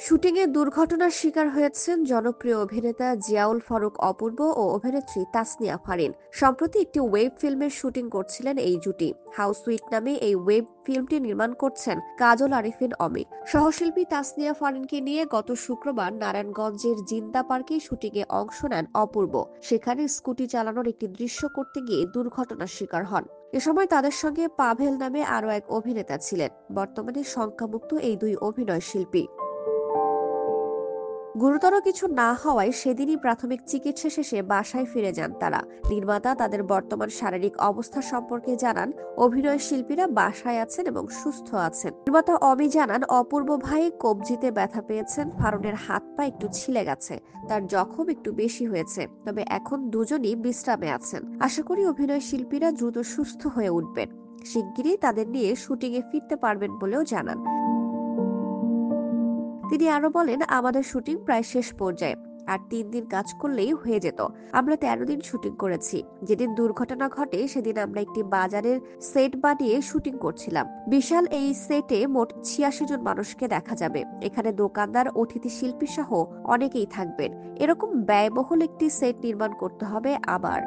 শুটিংয়ে দুর্ঘটনার শিকার হয়েছেন জনপ্রিয় অভিনেতা জিয়াউল ফারুক অপূর্ব ও অভিনেত্রী তাসনিয়া ফারিন। সম্প্রতি একটি ওয়েব ফিল্মের শুটিং করছিলেন এই জুটি। হাউস সুইট নামে এই ওয়েব ফিল্মটি নির্মাণ করছেন কাজল আরিফিন অমি। সহশিল্পী তাসনিয়া ফারিনকে নিয়ে গত শুক্রবার নারায়ণগঞ্জের জিন্দা পার্কে শুটিংয়ে অংশ নেন অপূর্ব। সেখানে স্কুটি চালানোর একটি দৃশ্য করতে গিয়ে দুর্ঘটনার শিকার হন। এ সময় তাদের সঙ্গে পাভেল নামে আরও এক অভিনেতা ছিলেন। বর্তমানে শঙ্কামুক্ত এই দুই অভিনয় শিল্পী। গুরুতর কিছু না হওয়ায় সেদিনই প্রাথমিক চিকিৎসা শেষে বাসায় ফিরে যান তারা। নির্মাতা তাদের বর্তমান শারীরিক অবস্থা সম্পর্কে জানান, অভিনয় শিল্পীরা বাসায় আছেন এবং সুস্থ আছেন। নির্মাতা অমি জানান, অপূর্ব ভাই কবজিতে ব্যথা পেয়েছেন, ফারুনের হাত পা একটু ছিলে গেছে, তার জখম একটু বেশি হয়েছে, তবে এখন দুজনই বিশ্রামে আছেন। আশা করি অভিনয় শিল্পীরা দ্রুত সুস্থ হয়ে উঠবেন। শিগগিরই তাদের নিয়ে শুটিংয়ে ফিরতে পারবেন বলেও জানান। তিনি আরো বলেন, আমাদের শুটিং প্রায় শেষ পর্যায়ে, আর 3 দিন কাজ করলেই হয়ে যেত। আমরা 13 দিন শুটিং করেছি। যেদিন দুর্ঘটনা ঘটে সেদিন আমরা একটি বাজারের সেট বানিয়ে শুটিং করছিলাম। বিশাল এই সেটে মোট 86 জন মানুষকে দেখা যাবে। এখানে দোকানদার, অতিথি শিল্পী সহ অনেকেই থাকবেন। এরকম ব্যয়বহুল একটি সেট নির্মাণ করতে হবে আবার।